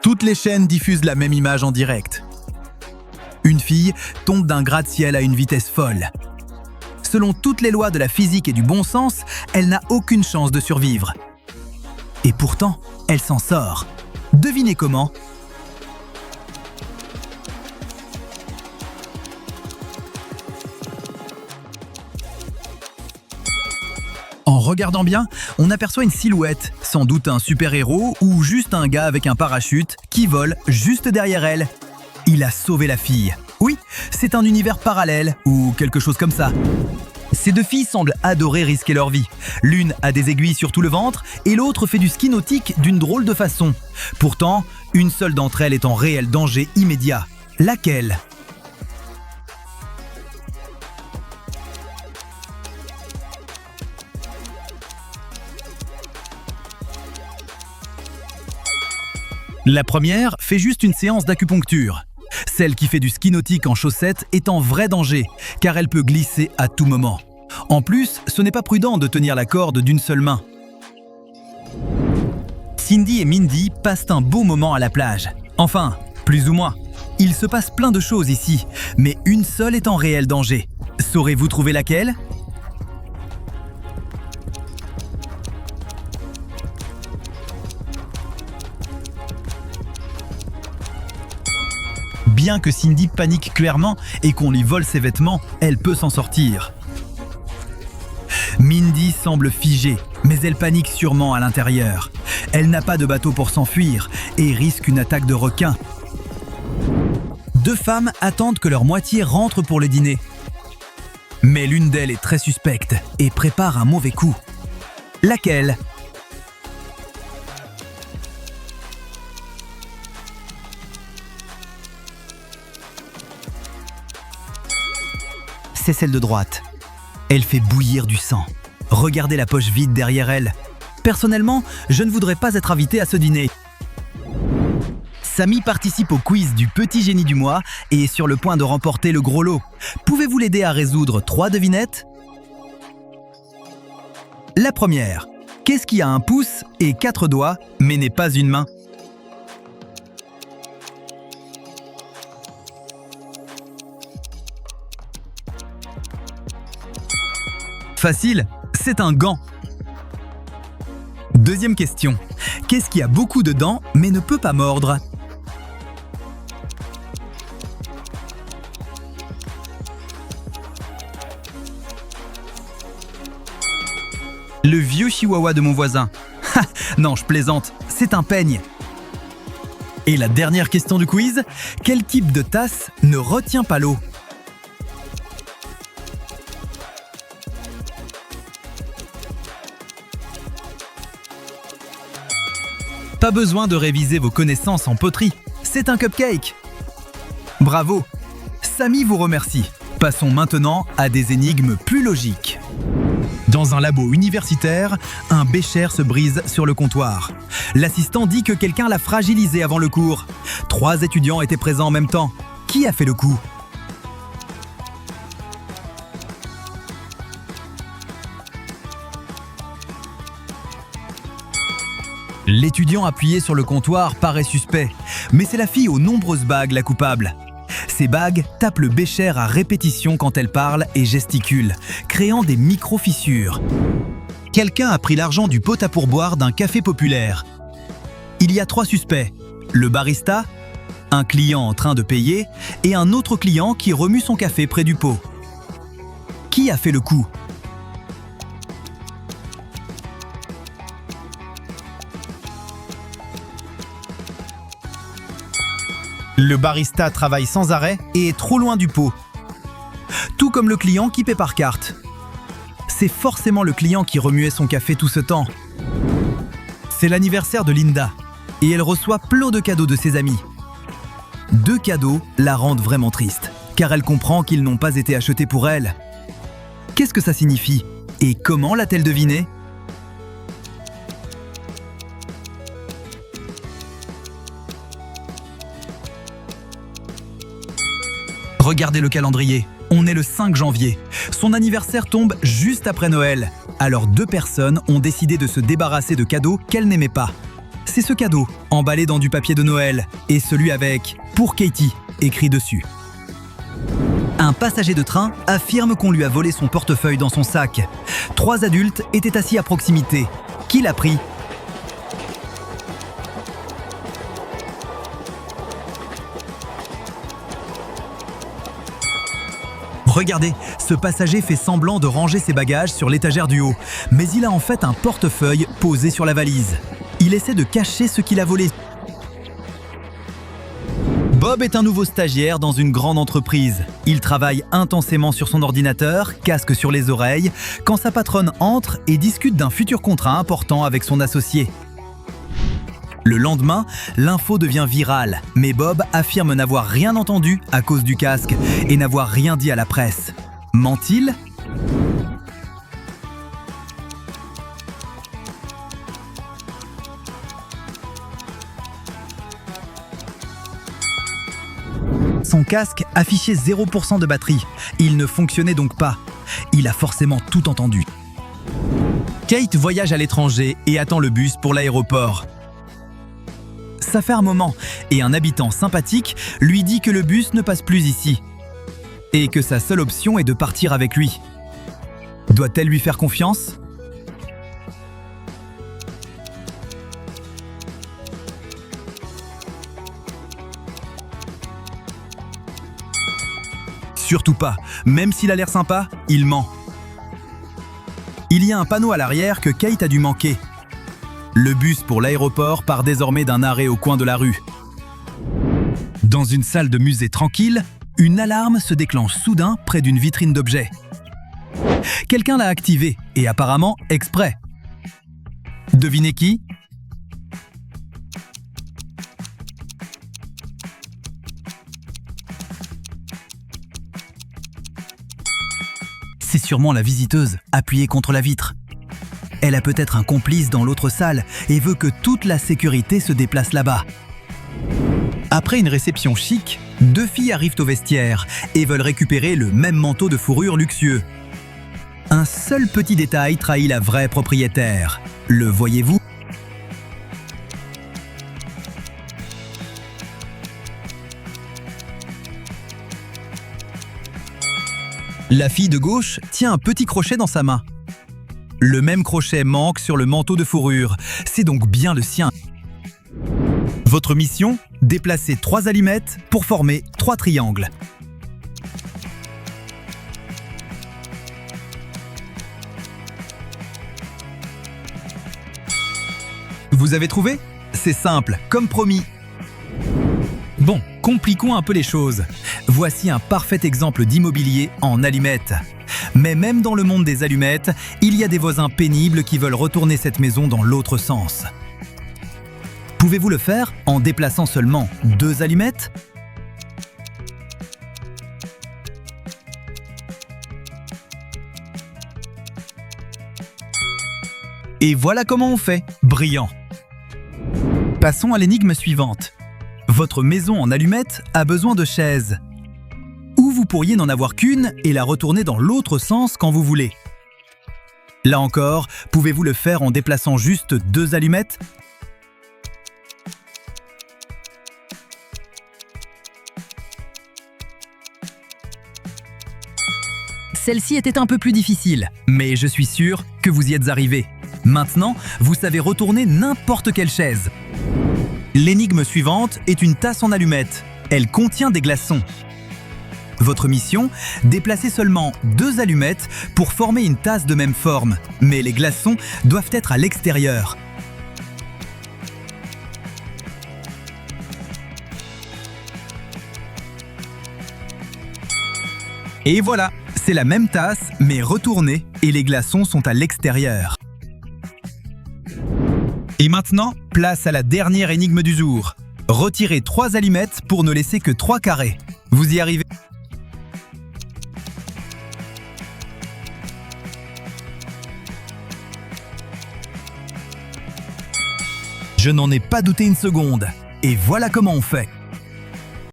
Toutes les chaînes diffusent la même image en direct. Une fille tombe d'un gratte-ciel à une vitesse folle. Selon toutes les lois de la physique et du bon sens, elle n'a aucune chance de survivre. Et pourtant, elle s'en sort. Devinez comment? En regardant bien, on aperçoit une silhouette, sans doute un super-héros ou juste un gars avec un parachute qui vole juste derrière elle. Il a sauvé la fille. Oui, c'est un univers parallèle ou quelque chose comme ça. Ces deux filles semblent adorer risquer leur vie. L'une a des aiguilles sur tout le ventre et l'autre fait du ski nautique d'une drôle de façon. Pourtant, une seule d'entre elles est en réel danger immédiat. Laquelle ? La première fait juste une séance d'acupuncture. Celle qui fait du ski nautique en chaussettes est en vrai danger, car elle peut glisser à tout moment. En plus, ce n'est pas prudent de tenir la corde d'une seule main. Cindy et Mindy passent un beau moment à la plage. Enfin, plus ou moins. Il se passe plein de choses ici, mais une seule est en réel danger. Saurez-vous trouver laquelle ? Bien que Cindy panique clairement et qu'on lui vole ses vêtements, elle peut s'en sortir. Mindy semble figée, mais elle panique sûrement à l'intérieur. Elle n'a pas de bateau pour s'enfuir et risque une attaque de requin. Deux femmes attendent que leur moitié rentre pour le dîner. Mais l'une d'elles est très suspecte et prépare un mauvais coup. Laquelle ? C'est celle de droite. Elle fait bouillir du sang. Regardez la poche vide derrière elle. Personnellement, je ne voudrais pas être invité à ce dîner. Samy participe au quiz du petit génie du mois et est sur le point de remporter le gros lot. Pouvez-vous l'aider à résoudre 3 devinettes ? La première. Qu'est-ce qui a un pouce et 4 doigts, mais n'est pas une main ? Facile, c'est un gant. Deuxième question. Qu'est-ce qui a beaucoup de dents mais ne peut pas mordre ? Le vieux chihuahua de mon voisin. Ha, non, je plaisante, c'est un peigne. Et la dernière question du quiz. Quel type de tasse ne retient pas l'eau ? Pas besoin de réviser vos connaissances en poterie, c'est un cupcake. Bravo, Samy vous remercie. Passons maintenant à des énigmes plus logiques. Dans un labo universitaire, un bécher se brise sur le comptoir. L'assistant dit que quelqu'un l'a fragilisé avant le cours. 3 étudiants étaient présents en même temps. Qui a fait le coup ? L'étudiant appuyé sur le comptoir paraît suspect, mais c'est la fille aux nombreuses bagues la coupable. Ces bagues tapent le bécher à répétition quand elle parle et gesticule, créant des micro-fissures. Quelqu'un a pris l'argent du pot à pourboire d'un café populaire. Il y a 3 suspects, le barista, un client en train de payer et un autre client qui remue son café près du pot. Qui a fait le coup ? Le barista travaille sans arrêt et est trop loin du pot. Tout comme le client qui paie par carte. C'est forcément le client qui remuait son café tout ce temps. C'est l'anniversaire de Linda et elle reçoit plein de cadeaux de ses amis. 2 cadeaux la rendent vraiment triste, car elle comprend qu'ils n'ont pas été achetés pour elle. Qu'est-ce que ça signifie et comment l'a-t-elle deviné ? Regardez le calendrier, on est le 5 janvier. Son anniversaire tombe juste après Noël. Alors 2 personnes ont décidé de se débarrasser de cadeaux qu'elles n'aimaient pas. C'est ce cadeau, emballé dans du papier de Noël, et celui avec « Pour Katie » écrit dessus. Un passager de train affirme qu'on lui a volé son portefeuille dans son sac. 3 adultes étaient assis à proximité. Qui l'a pris ? Regardez, ce passager fait semblant de ranger ses bagages sur l'étagère du haut, mais il a en fait un portefeuille posé sur la valise. Il essaie de cacher ce qu'il a volé. Bob est un nouveau stagiaire dans une grande entreprise. Il travaille intensément sur son ordinateur, casque sur les oreilles, quand sa patronne entre et discute d'un futur contrat important avec son associé. Le lendemain, l'info devient virale, mais Bob affirme n'avoir rien entendu à cause du casque et n'avoir rien dit à la presse. Ment-il ? Son casque affichait 0% de batterie. Il ne fonctionnait donc pas. Il a forcément tout entendu. Kate voyage à l'étranger et attend le bus pour l'aéroport. Ça fait un moment, et un habitant sympathique lui dit que le bus ne passe plus ici, et que sa seule option est de partir avec lui. Doit-elle lui faire confiance ? Surtout pas, même s'il a l'air sympa, il ment. Il y a un panneau à l'arrière que Kate a dû manquer. Le bus pour l'aéroport part désormais d'un arrêt au coin de la rue. Dans une salle de musée tranquille, une alarme se déclenche soudain près d'une vitrine d'objets. Quelqu'un l'a activée, et apparemment exprès. Devinez qui ? C'est sûrement la visiteuse, appuyée contre la vitre. Elle a peut-être un complice dans l'autre salle et veut que toute la sécurité se déplace là-bas. Après une réception chic, 2 filles arrivent au vestiaire et veulent récupérer le même manteau de fourrure luxueux. Un seul petit détail trahit la vraie propriétaire. Le voyez-vous ? La fille de gauche tient un petit crochet dans sa main. Le même crochet manque sur le manteau de fourrure, c'est donc bien le sien. Votre mission ? Déplacer 3 allumettes pour former 3 triangles. Vous avez trouvé ? C'est simple, comme promis. Bon, compliquons un peu les choses. Voici un parfait exemple d'immobilier en allumettes. Mais même dans le monde des allumettes, il y a des voisins pénibles qui veulent retourner cette maison dans l'autre sens. Pouvez-vous le faire en déplaçant seulement 2 allumettes ? Et voilà comment on fait. Brillant. Passons à l'énigme suivante. Votre maison en allumettes a besoin de chaises. Ou vous pourriez n'en avoir qu'une et la retourner dans l'autre sens quand vous voulez. Là encore, pouvez-vous le faire en déplaçant juste 2 allumettes ? Celle-ci était un peu plus difficile, mais je suis sûr que vous y êtes arrivé. Maintenant, vous savez retourner n'importe quelle chaise. L'énigme suivante est une tasse en allumettes. Elle contient des glaçons. Votre mission ? Déplacer seulement 2 allumettes pour former une tasse de même forme. Mais les glaçons doivent être à l'extérieur. Et voilà, c'est la même tasse, mais retournée, et les glaçons sont à l'extérieur. Et maintenant, place à la dernière énigme du jour. Retirez 3 allumettes pour ne laisser que 3 carrés. Vous y arrivez ? Je n'en ai pas douté une seconde. Et voilà comment on fait.